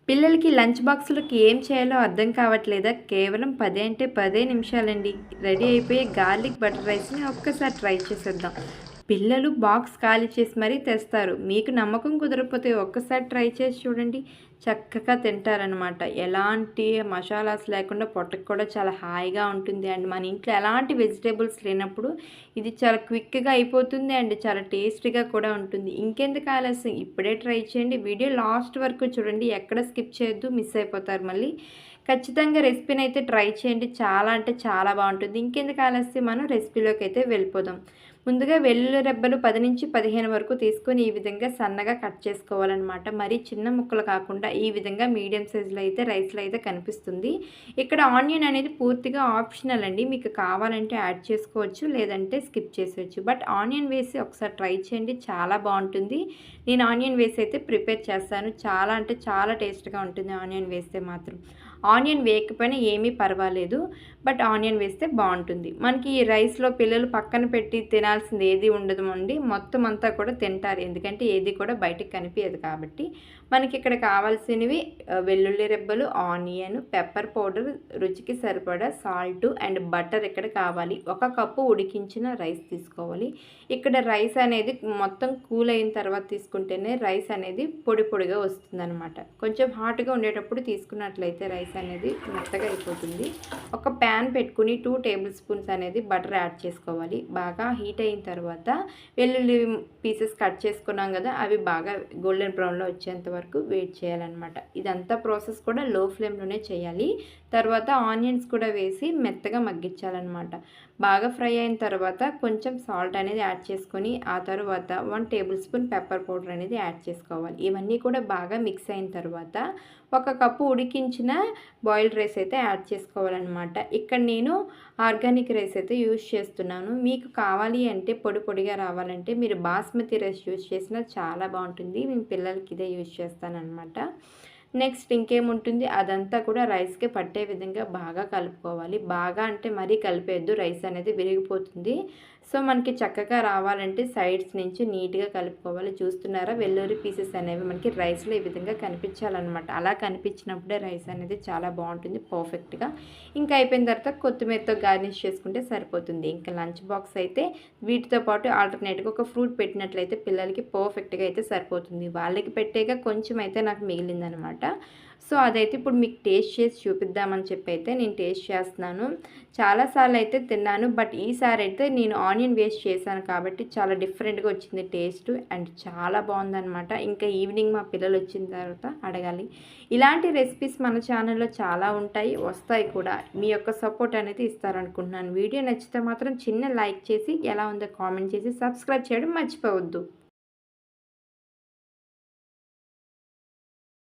పిల్లలకి లంచ్ బాక్సులకి ఏం చేయాలో అర్థం కావట్లేదా? కేవలం 10 అంటే 10 నిమిషాలండి. రెడీ అయిపోయే గార్లిక్ బటర్ రైస్‌ని ఒక్కసారి ట్రై చేసేద్దాం. పిల్లలు బాక్స్ ఖాళీ చేసి మరీ తెస్తారు. మీకు నమ్మకం కుదరకపోతే ఒక్కసారి ట్రై చేసి చూడండి. చక్కగా తింటారనమాట. ఎలాంటి మసాలాస్ లేకుండా పొట్టకి కూడా చాలా హాయిగా ఉంటుంది. అండ్ మన ఇంట్లో ఎలాంటి వెజిటబుల్స్ లేనప్పుడు ఇది చాలా క్విక్‌గా అయిపోతుంది. అండ్ చాలా టేస్టీగా కూడా ఉంటుంది. ఇంకెందుకు ఆలస్యం ఇప్పుడే ట్రై చేయండి. వీడియో లాస్ట్ వరకు చూడండి. ఎక్కడ స్కిప్ చేయొద్దు. మిస్ అయిపోతారు మళ్ళీ. ఖచ్చితంగా రెసిపీని అయితే ట్రై చేయండి. చాలా అంటే చాలా బాగుంటుంది. ఇంకెందుకు ఆలస్యం మనం రెసిపీలోకి అయితే వెళ్ళిపోదాం. ముందుగా వెల్లుల్లి రెబ్బలు 10-15 వరకు తీసుకొని ఈ విధంగా సన్నగా కట్ చేసుకోవాలన్నమాట. మరీ చిన్న ముక్కలు కాకుండా ఈ విధంగా మీడియం సైజులో అయితే రైస్లో అయితే కనిపిస్తుంది. ఇక్కడ ఆనియన్ అనేది పూర్తిగా ఆప్షనల్ అండి. మీకు కావాలంటే యాడ్ చేసుకోవచ్చు, లేదంటే స్కిప్ చేసేయచ్చు. బట్ ఆనియన్ వేసి ఒకసారి ట్రై చేయండి, చాలా బాగుంటుంది. నేను ఆనియన్ వేసి అయితే ప్రిపేర్ చేస్తాను. చాలా అంటే చాలా టేస్ట్గా ఉంటుంది ఆనియన్ వేస్తే మాత్రం. ఆనియన్ వేయకపోయినా ఏమీ పర్వాలేదు, బట్ ఆనియన్ వేస్తే బాగుంటుంది. మనకి ఈ రైస్లో పిల్లలు పక్కన పెట్టి తినాల్సింది ఏది ఉండదు అండి. మొత్తం అంతా కూడా తింటారు, ఎందుకంటే ఏది కూడా బయటకు కనిపించదు కాబట్టి. మనకి ఇక్కడ కావాల్సినవి వెల్లుల్లి రెబ్బలు, ఆనియన్, పెప్పర్ పౌడర్, రుచికి సరిపడా సాల్ట్ అండ్ బటర్ ఇక్కడ కావాలి. 1 కప్పు ఉడికించిన రైస్ తీసుకోవాలి. ఇక్కడ రైస్ అనేది మొత్తం కూల్ అయిన తర్వాత తీసుకుంటేనే రైస్ అనేది పొడి పొడిగా వస్తుందన్నమాట. కొంచెం హాట్గా ఉండేటప్పుడు తీసుకున్నట్లయితే రైస్ అనేది మెత్తగా అయిపోతుంది. ఒక ప్యాన్ పెట్టుకుని 2 టేబుల్ స్పూన్స్ అనేది బటర్ యాడ్ చేసుకోవాలి. బాగా హీట్ అయిన తర్వాత వెల్లుల్లి పీసెస్ కట్ చేసుకున్నాం కదా, అవి బాగా గోల్డెన్ బ్రౌన్లో వచ్చేంత వరకు వెయిట్ చేయాలన్నమాట. ఇదంతా ప్రాసెస్ కూడా లో ఫ్లేమ్లోనే చేయాలి. తర్వాత ఆనియన్స్ కూడా వేసి మెత్తగా మగ్గించాలన్నమాట. బాగా ఫ్రై అయిన తర్వాత కొంచెం సాల్ట్ అనేది యాడ్ చేసుకొని ఆ తర్వాత 1 టేబుల్ స్పూన్ పెప్పర్ పౌడర్ అనేది యాడ్ చేసుకోవాలి. ఇవన్నీ కూడా బాగా మిక్స్ అయిన తర్వాత 1 కప్పు ఉడికించిన బాయిల్డ్ రైస్ అయితే యాడ్ చేసుకోవాలన్నమాట. ఇక్కడ నేను ఆర్గానిక్ రైస్ అయితే యూజ్ చేస్తున్నాను. మీకు కావాలి అంటే పొడి పొడిగా రావాలంటే మీరు బాస్మతి రైస్ యూజ్ చేసినా చాలా బాగుంటుంది. నేను పిల్లలకి ఇదే యూజ్ చేస్తానన్నమాట. నెక్స్ట్ ఇంకేముంటుంది, అదంతా కూడా రైస్కి పట్టే విధంగా బాగా కలుపుకోవాలి. బాగా అంటే మరీ కలిపేయద్దు, రైస్ అనేది విరిగిపోతుంది. సో మనకి చక్కగా రావాలంటే సైడ్స్ నుంచి నీట్గా కలుపుకోవాలి. చూస్తున్నారా, వెల్లుల్లి పీసెస్ అనేవి మనకి రైస్లో ఈ విధంగా కనిపించాలన్నమాట. అలా కనిపించినప్పుడే రైస్ అనేది చాలా బాగుంటుంది పర్ఫెక్ట్గా. ఇంకా అయిపోయిన తర్వాత కొత్తిమీరతో గార్నిష్ చేసుకుంటే సరిపోతుంది. ఇంకా లంచ్ బాక్స్ అయితే వీటితో పాటు ఆల్టర్నేట్గా ఒక ఫ్రూట్ పెట్టినట్లయితే పిల్లలకి పర్ఫెక్ట్గా అయితే సరిపోతుంది. వాళ్ళకి పెట్టేగా కొంచెం అయితే నాకు మిగిలిందనమాట. సో అదైతే ఇప్పుడు మీకు టేస్ట్ చేసి చూపిద్దామని చెప్పి అయితే నేను టేస్ట్ చేస్తున్నాను. చాలాసార్లు అయితే తిన్నాను, బట్ ఈసారి అయితే నేను ఆనియన్ వేస్ట్ చేశాను కాబట్టి చాలా డిఫరెంట్గా వచ్చింది టేస్ట్. అండ్ చాలా బాగుందనమాట. ఇంకా ఈవినింగ్ మా పిల్లలు వచ్చిన తర్వాత అడగాలి. ఇలాంటి రెసిపీస్ మన ఛానల్లో చాలా ఉంటాయి, వస్తాయి కూడా. మీ యొక్క సపోర్ట్ అనేది ఇస్తారనుకుంటున్నాను. వీడియో నచ్చితే మాత్రం చిన్న లైక్ చేసి ఎలా ఉందో కామెంట్ చేసి సబ్స్క్రైబ్ చేయడం మర్చిపోవద్దు.